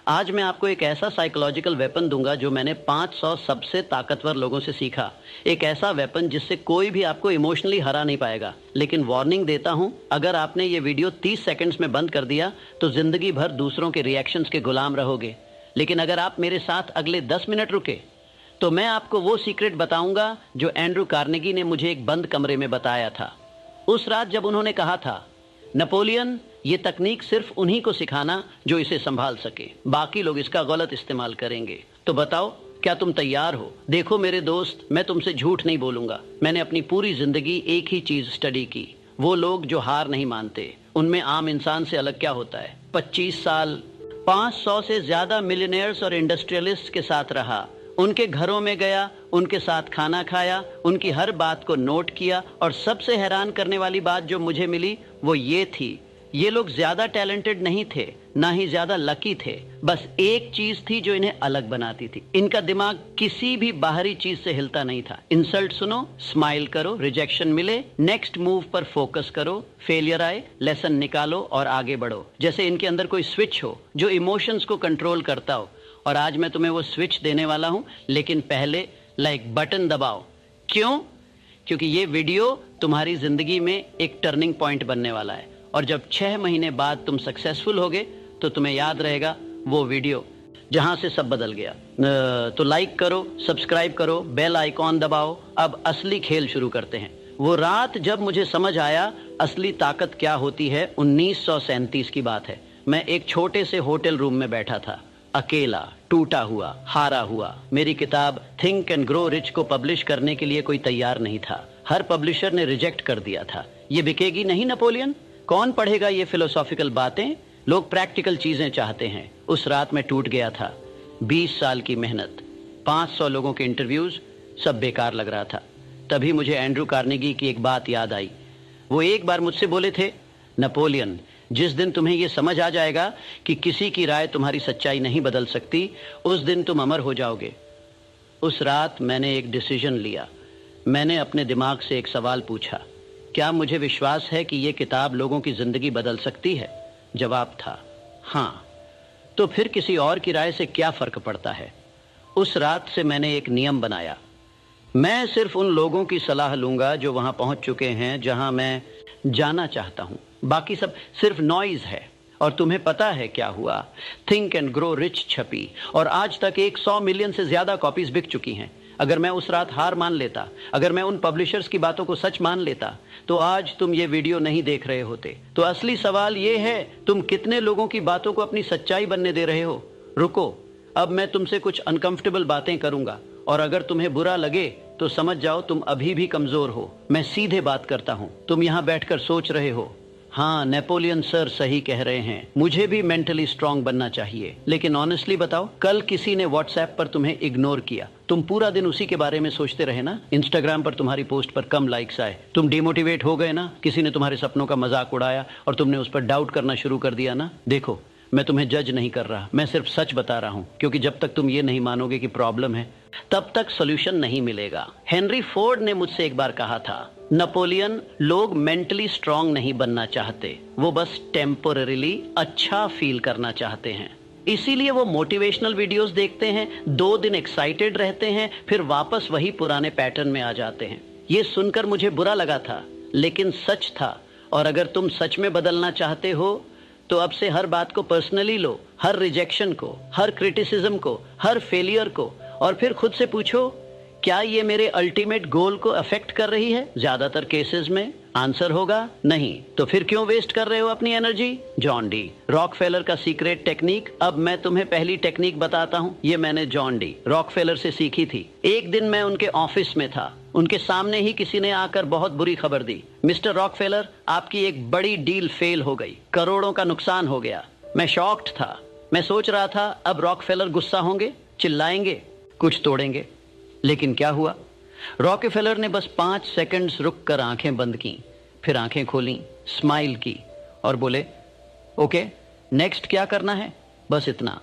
आज मैं आपको एक ऐसा साइकोलॉजिकल वेपन दूंगा जो मैंने 500 सबसे ताकतवर लोगों से सीखा। एक ऐसा वेपन जिससे कोई भी आपको इमोशनली हरा नहीं पाएगा। लेकिन वार्निंग देता हूं, अगर आपने ये वीडियो 30 सेकंड्स में बंद कर दिया तो जिंदगी भर दूसरों के रिएक्शंस के गुलाम रहोगे। लेकिन अगर आप मेरे साथ अगले 10 मिनट रुके तो मैं आपको वो सीक्रेट बताऊंगा जो एंड्रू कार्नेगी ने मुझे एक बंद कमरे में बताया था। उस रात जब उन्होंने कहा था, नेपोलियन, ये तकनीक सिर्फ उन्हीं को सिखाना जो इसे संभाल सके, बाकी लोग इसका गलत इस्तेमाल करेंगे। तो बताओ, क्या तुम तैयार हो? देखो मेरे दोस्त, मैं तुमसे झूठ नहीं बोलूंगा। मैंने अपनी पूरी जिंदगी एक ही चीज स्टडी की, वो लोग जो हार नहीं मानते। उनमें आम इंसान से अलग क्या होता है। 25 साल 500 से ज्यादा मिलियनेयर्स और इंडस्ट्रियलिस्ट के साथ रहा, उनके घरों में गया, उनके साथ खाना खाया, उनकी हर बात को नोट किया। और सबसे हैरान करने वाली बात जो मुझे मिली वो ये थी, ये लोग ज्यादा टैलेंटेड नहीं थे, ना ही ज्यादा लकी थे। बस एक चीज थी जो इन्हें अलग बनाती थी, इनका दिमाग किसी भी बाहरी चीज से हिलता नहीं था। इंसल्ट सुनो, स्माइल करो, रिजेक्शन मिले, नेक्स्ट मूव पर फोकस करो, फेलियर आए, लेसन निकालो और आगे बढ़ो। जैसे इनके अंदर कोई स्विच हो जो इमोशंस को कंट्रोल करता हो। और आज मैं तुम्हें वो स्विच देने वाला हूं, लेकिन पहले लाइक बटन दबाओ। क्यों? क्योंकि ये वीडियो तुम्हारी जिंदगी में एक टर्निंग पॉइंट बनने वाला है। और जब 6 महीने बाद तुम सक्सेसफुल होगे तो तुम्हें याद रहेगा वो वीडियो जहां से सब बदल गया। तो लाइक करो, सब्सक्राइब करो, बेल आइकॉन दबाओ। अब असली खेल शुरू करते हैं। वो रात जब मुझे समझ आया असली ताकत क्या होती है, 1937 की बात है। मैं एक छोटे से होटल रूम में बैठा था, अकेला, टूटा हुआ, हारा हुआ। मेरी किताब थिंक एंड ग्रो रिच को पब्लिश करने के लिए कोई तैयार नहीं था। हर पब्लिशर ने रिजेक्ट कर दिया था। ये बिकेगी नहीं नेपोलियन, कौन पढ़ेगा ये फिलोसॉफिकल बातें, लोग प्रैक्टिकल चीजें चाहते हैं। उस रात मैं टूट गया था। 20 साल की मेहनत, 500 लोगों के इंटरव्यूज, सब बेकार लग रहा था। तभी मुझे एंड्रू कार्नेगी की एक बात याद आई। वो एक बार मुझसे बोले थे, नेपोलियन, जिस दिन तुम्हें ये समझ आ जाएगा कि किसी की राय तुम्हारी सच्चाई नहीं बदल सकती, उस दिन तुम अमर हो जाओगे। उस रात मैंने एक डिसीजन लिया। मैंने अपने दिमाग से एक सवाल पूछा, क्या मुझे विश्वास है कि ये किताब लोगों की जिंदगी बदल सकती है? जवाब था हाँ। तो फिर किसी और की राय से क्या फर्क पड़ता है? उस रात से मैंने एक नियम बनाया, मैं सिर्फ उन लोगों की सलाह लूंगा जो वहां पहुंच चुके हैं जहां मैं जाना चाहता हूं। बाकी सब सिर्फ नॉइज है। और तुम्हें पता है क्या हुआ? थिंक एंड ग्रो रिच छपी और आज तक 100 मिलियन से ज्यादा कॉपीज बिक चुकी हैं। अगर मैं उस रात हार मान लेता, अगर मैं उन पब्लिशर्स की बातों को सच मान लेता, तो आज तुम ये वीडियो नहीं देख रहे होते। तो असली सवाल ये है, तुम कितने लोगों की बातों को अपनी सच्चाई बनने दे रहे हो? रुको, अब मैं तुमसे कुछ अनकंफर्टेबल बातें करूंगा और अगर तुम्हें बुरा लगे तो समझ जाओ तुम अभी भी कमजोर हो। मैं सीधे बात करता हूं। तुम यहां बैठकर सोच रहे हो, हाँ नेपोलियन सर सही कह रहे हैं, मुझे भी मेंटली स्ट्रांग बनना चाहिए। लेकिन ऑनेस्टली बताओ, कल किसी ने व्हाट्सएप पर तुम्हें इग्नोर किया, तुम पूरा दिन उसी के बारे में सोचते रहे ना। इंस्टाग्राम पर तुम्हारी पोस्ट पर कम लाइक्स आए, तुम डिमोटिवेट हो गए ना। किसी ने तुम्हारे सपनों का मजाक उड़ाया और तुमने उस पर डाउट करना शुरू कर दिया ना। देखो, मैं तुम्हें जज नहीं कर रहा, मैं सिर्फ सच बता रहा हूं। क्योंकि जब तक तुम ये नहीं मानोगे कि प्रॉब्लम है, तब तक सोल्यूशन नहीं मिलेगा। हेनरी फोर्ड ने मुझसे एक बार कहा था, नेपोलियन, लोग मेंटली स्ट्रांग नहीं बनना चाहते, वो बस टेम्पोररीली अच्छा फील करना चाहते हैं। इसीलिए वो मोटिवेशनल वीडियोस देखते हैं, 2 दिन एक्साइटेड रहते हैं, फिर वापस वही पुराने पैटर्न में आ जाते हैं। ये सुनकर मुझे बुरा लगा था, लेकिन सच था। और अगर तुम सच में बदलना चाहते हो तो अब से हर बात को पर्सनली लो, हर रिजेक्शन को, हर क्रिटिसिज्म को, हर फेलियर को, और फिर खुद से पूछो, क्या ये मेरे अल्टीमेट गोल को अफेक्ट कर रही है? ज्यादातर केसेस में आंसर होगा नहीं। तो फिर क्यों वेस्ट कर रहे हो अपनी एनर्जी? जॉन डी रॉकफेलर का सीक्रेट टेक्निक। अब मैं तुम्हें पहली टेक्निक बताता हूँ। ये मैंने जॉन डी रॉकफेलर से सीखी थी। एक दिन मैं उनके ऑफिस में था, उनके सामने ही किसी ने आकर बहुत बुरी खबर दी, मिस्टर रॉकफेलर, आपकी एक बड़ी डील फेल हो गई, करोड़ों का नुकसान हो गया। मैं शॉक्ड था। मैं सोच रहा था अब रॉकफेलर गुस्सा होंगे, चिल्लाएंगे, कुछ तोड़ेंगे। लेकिन क्या हुआ? रॉकफेलर ने बस 5 सेकंड्स रुककर आंखें बंद की, फिर आंखें खोली, स्माइल की और बोले, ओके, नेक्स्ट क्या करना है? बस इतना।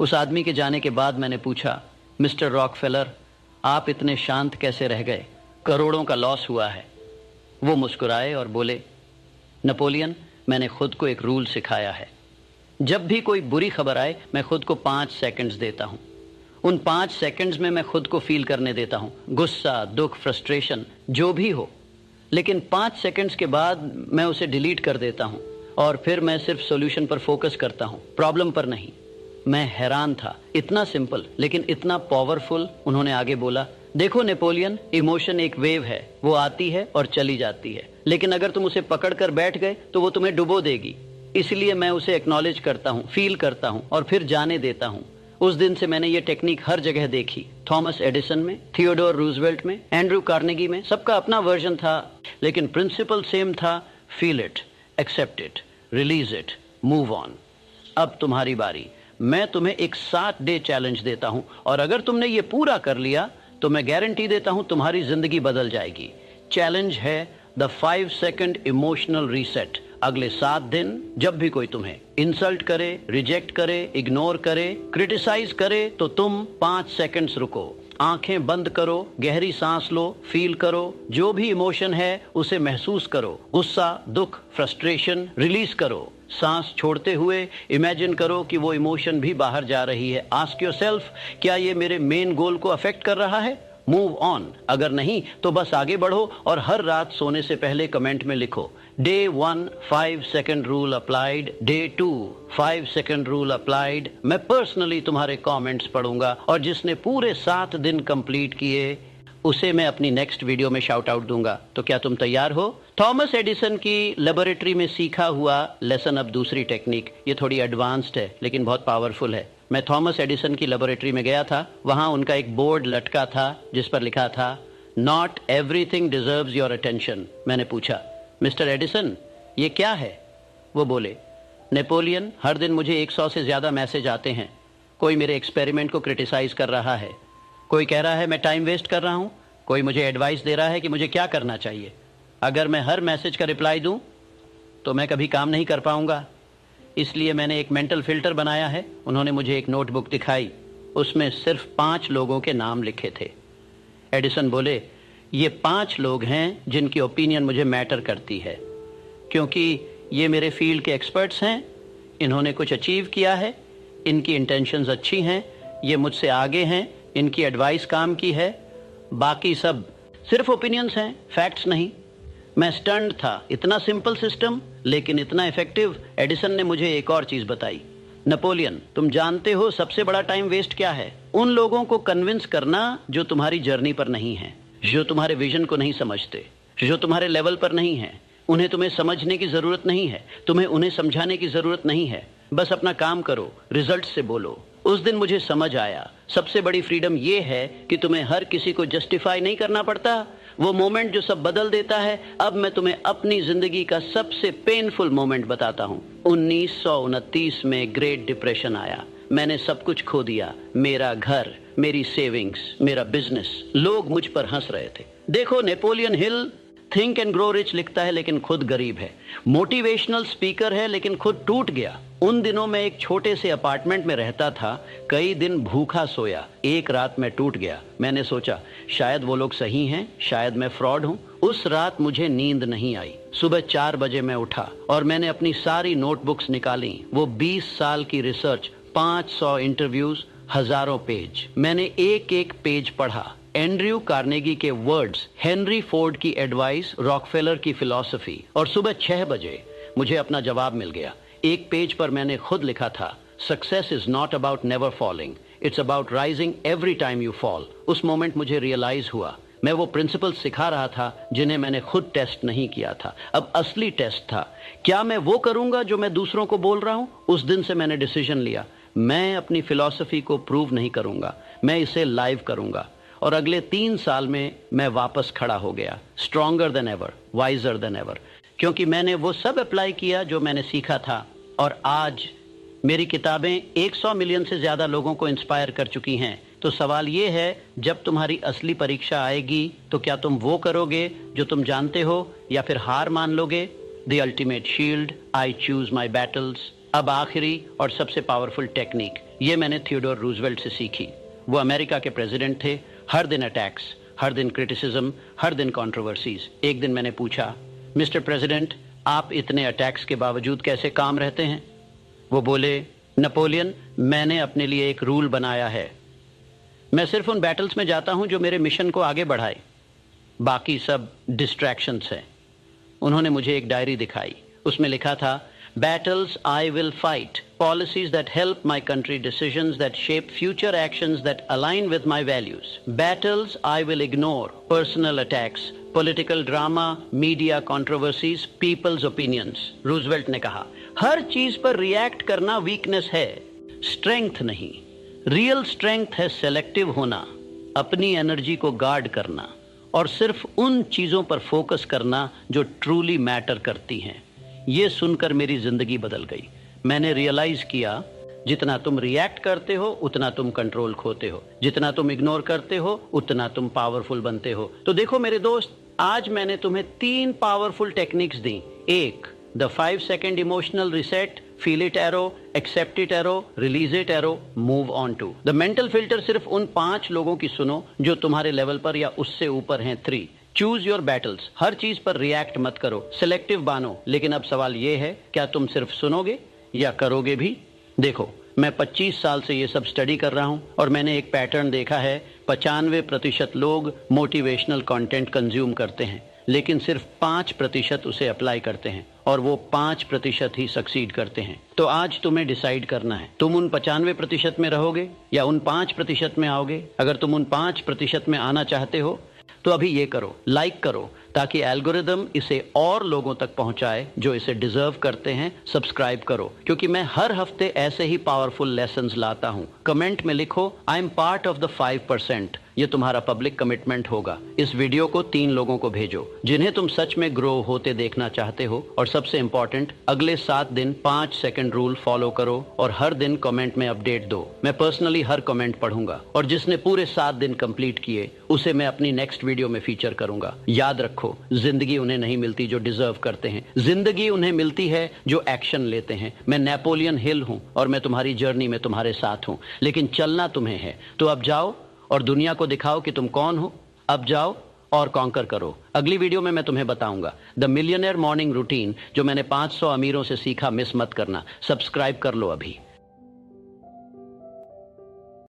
उस आदमी के जाने के बाद मैंने पूछा, मिस्टर रॉकफेलर, आप इतने शांत कैसे रह गए? करोड़ों का लॉस हुआ है। वो मुस्कुराए और बोले, नेपोलियन, मैंने खुद को एक रूल सिखाया है, जब भी कोई बुरी खबर आए मैं खुद को 5 सेकंड्स देता हूं। उन 5 सेकंड्स में मैं खुद को फील करने देता हूं, गुस्सा, दुख, फ्रस्ट्रेशन जो भी हो, लेकिन 5 सेकंड्स के बाद मैं उसे डिलीट कर देता हूं और फिर मैं सिर्फ सॉल्यूशन पर फोकस करता हूं, प्रॉब्लम पर नहीं। मैं हैरान था, इतना सिंपल लेकिन इतना पावरफुल। उन्होंने आगे बोला, देखो नेपोलियन, इमोशन एक वेव है, वो आती है और चली जाती है, लेकिन अगर तुम उसे पकड़ कर बैठ गए तो वो तुम्हें डुबो देगी। इसलिए मैं उसे एक्नॉलेज करता हूँ, फील करता हूँ और फिर जाने देता हूँ। उस दिन से मैंने ये टेक्निक हर जगह देखी, थॉमस एडिसन में, थियोडोर रूजवेल्ट में, एंड्रू कार्नेगी में। सबका अपना वर्जन था लेकिन प्रिंसिपल सेम था, feel it, accept it, release it, move on. अब तुम्हारी बारी। मैं तुम्हें एक 7 डे चैलेंज देता हूं और अगर तुमने ये पूरा कर लिया तो मैं गारंटी देता हूं तुम्हारी जिंदगी बदल जाएगी। चैलेंज है द 5 सेकंड इमोशनल रीसेट। अगले 7 दिन जब भी कोई तुम्हें इंसल्ट करे, रिजेक्ट करे, इग्नोर करे, क्रिटिसाइज करे तो तुम 5 सेकंड्स रुको, आंखें बंद करो, गहरी सांस लो, फील करो, जो भी इमोशन है उसे महसूस करो। गुस्सा, दुख, फ्रस्ट्रेशन रिलीज करो। सांस छोड़ते हुए इमेजिन करो कि वो इमोशन भी बाहर जा रही है। आस्क योरसेल्फ, क्या ये मेरे मेन गोल को अफेक्ट कर रहा है? Move on. अगर नहीं तो बस आगे बढ़ो और हर रात सोने से पहले कमेंट में लिखो, day 1 5 second rule applied, day 2 5 second rule applied. मैं पर्सनली तुम्हारे कमेंट्स पढ़ूंगा और जिसने पूरे 7 दिन कंप्लीट किए उसे मैं अपनी नेक्स्ट वीडियो में शाउट आउट दूंगा। तो क्या तुम तैयार हो? थॉमस एडिसन की लेबोरेटरी में सीखा हुआ लेसन। अब दूसरी टेक्निक, ये थोड़ी एडवांस्ड है लेकिन बहुत पावरफुल है। मैं थॉमस एडिसन की लेबोरेटरी में गया था, वहां उनका एक बोर्ड लटका था जिस पर लिखा था, not everything deserves your attention. मैंने पूछा, मिस्टर एडिसन ये क्या है? वो बोले, नेपोलियन, हर दिन मुझे 100 से ज्यादा मैसेज आते हैं। कोई मेरे एक्सपेरिमेंट को क्रिटिसाइज कर रहा है, कोई कह रहा है मैं टाइम वेस्ट कर रहा हूं, कोई मुझे एडवाइस दे रहा है कि मुझे क्या करना चाहिए। अगर मैं हर मैसेज का रिप्लाई दूं तो मैं कभी काम नहीं कर पाऊंगा। इसलिए मैंने एक मेंटल फिल्टर बनाया है। उन्होंने मुझे एक नोटबुक दिखाई, उसमें सिर्फ 5 लोगों के नाम लिखे थे। एडिसन बोले, ये 5 लोग हैं जिनकी ओपिनियन मुझे मैटर करती है, क्योंकि ये मेरे फील्ड के एक्सपर्ट्स हैं, इन्होंने कुछ अचीव किया है, इनकी इंटेंशंस अच्छी हैं, ये मुझसे आगे हैं, इनकी एडवाइस काम की है, बाकी सब सिर्फ ओपिनियंस हैं, फैक्ट्स नहीं। मैं स्टन्ड था, इतना सिंपल सिस्टम लेकिन इतना इफेक्टिव। एडिसन ने मुझे एक और चीज बताई, नेपोलियन, तुम जानते हो सबसे बड़ा टाइम वेस्ट क्या है? उन लोगों को कन्विंस करना जो तुम्हारी जर्नी पर नहीं है, जो तुम्हारे विजन को नहीं समझते, जो तुम्हारे लेवल पर नहीं है। उन्हें तुम्हें समझने की जरूरत नहीं है, तुम्हें उन्हें समझाने की जरूरत नहीं है। बस अपना काम करो, रिजल्ट से बोलो। उस दिन मुझे समझ आया, सबसे बड़ी फ्रीडम ये है कि तुम्हें हर किसी को जस्टिफाई नहीं करना पड़ता। वो मोमेंट जो सब बदल देता है। अब मैं तुम्हें अपनी जिंदगी का सबसे पेनफुल मोमेंट बताता हूँ। 1929 में ग्रेट डिप्रेशन आया, मैंने सब कुछ खो दिया, मेरा घर, मेरी सेविंग्स, मेरा बिजनेस। लोग मुझ पर हंस रहे थे। देखो, Napoleon Hill think and grow rich लिखता है लेकिन खुद गरीब है, मोटिवेशनल स्पीकर है लेकिन खुद टूट गया। उन दिनों में एक छोटे से अपार्टमेंट में रहता था, कई दिन भूखा सोया, एक रात में टूट गया। मैंने सोचा शायद वो लोग सही हैं, शायद मैं फ्रॉड हूं। उस रात मुझे नींद नहीं आई। सुबह 4 बजे मैं उठा और मैंने अपनी सारी नोटबुक्स निकाली। वो 20 साल की रिसर्च, 500 इंटरव्यूज, हजारों पेज। मैंने एक एक पेज पढ़ा। एंड्रयू कार्नेगी के वर्ड्स, हेनरी फोर्ड की एडवाइस, रॉकफेलर की फिलॉसफी। और सुबह 6 बजे मुझे अपना जवाब मिल गया। एक पेज पर मैंने खुद लिखा था, success is not about never falling, it's about rising every time you fall. उस मोमेंट मुझे रियलाइज हुआ मैं वो प्रिंसिपल सिखा रहा था जिन्हें मैंने खुद टेस्ट नहीं किया था। अब असली टेस्ट था, क्या मैं वो करूंगा जो मैं दूसरों को बोल रहा हूं? उस दिन से मैंने डिसीजन लिया, मैं अपनी फिलॉसफी को प्रूव नहीं करूंगा, मैं इसे लाइव करूंगा। और अगले 3 साल में मैं वापस खड़ा हो गया, stronger than ever, visor then ever, क्योंकि मैंने वो सब अप्लाई किया जो मैंने सीखा था। और आज मेरी किताबें 100 मिलियन से ज्यादा लोगों को इंस्पायर कर चुकी हैं। तो सवाल ये है, जब तुम्हारी असली परीक्षा आएगी तो क्या तुम वो करोगे जो तुम जानते हो, या फिर हार मान लोगे? The ultimate shield, I choose my battles. अब आखिरी और सबसे पावरफुल टेक्निक, ये मैंने थियोडोर रूजवेल्ट से सीखी। वो अमेरिका के प्रेसिडेंट थे। हर दिन अटैक्स, हर दिन क्रिटिसिज्म, हर दिन कंट्रोवर्सीज। एक दिन मैंने पूछा, मिस्टर प्रेसिडेंट, आप इतने अटैक्स के बावजूद कैसे काम रहते हैं? वो बोले, नेपोलियन, मैंने अपने लिए एक रूल बनाया है, मैं सिर्फ उन बैटल्स में जाता हूं जो मेरे मिशन को आगे बढ़ाए, बाकी सब डिस्ट्रैक्शंस हैं। उन्होंने मुझे एक डायरी दिखाई, उसमें लिखा था, battles I will fight, policies that help my country, decisions that shape future actions that align with my values. Battles I will ignore, personal attacks, political drama, media controversies, people's opinions. Roosevelt ने कहा, हर चीज पर react करना weakness है, strength नहीं। Real strength है selective होना, अपनी एनर्जी को गार्ड करना और सिर्फ उन चीजों पर फोकस करना जो ट्रूली मैटर करती हैं। ये सुनकर मेरी जिंदगी बदल गई। मैंने रियलाइज किया, जितना तुम रिएक्ट करते हो उतना तुम कंट्रोल खोते हो, जितना तुम इग्नोर करते हो उतना तुम पावरफुल बनते हो। तो देखो मेरे दोस्त, आज मैंने तुम्हें 3 पावरफुल टेक्निक्स दी। एक, the 5 second emotional reset, feel it arrow, accept it arrow, release it arrow, move on two. The mental filter सिर्फ उन 5 लोगों की सुनो जो तुम्हारे लेवल पर या उससे ऊपर हैं। 3, चूज योर बैटल्स, हर चीज पर रिएक्ट मत करो, सिलेक्टिव बानो। लेकिन अब सवाल यह है, क्या तुम सिर्फ सुनोगे या करोगे भी? देखो, मैं 25 साल से ये सब स्टडी कर रहा हूं और मैंने एक पैटर्न देखा है। 95% लोग मोटिवेशनल कंटेंट कंज्यूम करते हैं, लेकिन सिर्फ 5% उसे अप्लाई करते हैं और वो 5% ही सक्सीड करते हैं। तो आज तुम्हें डिसाइड करना है, तुम उन 95% में रहोगे या उन 5% में आओगे। अगर तुम उन 5% में आना चाहते हो तो अभी ये करो, लाइक करो, ताकि एल्गोरिदम इसे और लोगों तक पहुंचाए जो इसे डिजर्व करते हैं। सब्सक्राइब करो, क्योंकि मैं हर हफ्ते ऐसे ही पावरफुल लेसन्स लाता हूं। कमेंट में लिखो, I am part of the 5%। ये तुम्हारा पब्लिक कमिटमेंट होगा। इस वीडियो को 3 लोगों को भेजो जिन्हें तुम सच में ग्रो होते देखना चाहते हो। और सबसे इंपॉर्टेंट, अगले 7 दिन 5 सेकंड रूल फॉलो करो और हर दिन कमेंट में अपडेट दो। मैं पर्सनली हर कमेंट पढ़ूंगा और जिसने पूरे 7 दिन कंप्लीट किए उसे मैं अपनी नेक्स्ट वीडियो में फीचर करूंगा। याद रखो, जिंदगी उन्हें नहीं मिलती जो डिजर्व करते हैं, जिंदगी उन्हें मिलती है जो एक्शन लेते हैं। मैं नेपोलियन हिल हूं और मैं तुम्हारी जर्नी में तुम्हारे साथ हूं, लेकिन चलना तुम्हें है। तो अब जाओ और दुनिया को दिखाओ कि तुम कौन हो। अब जाओ और कॉन्कर करो। अगली वीडियो में मैं तुम्हें बताऊंगा द मिलियनेयर मॉर्निंग रूटीन, जो मैंने 500 अमीरों से सीखा। मिस मत करना, सब्सक्राइब कर लो अभी।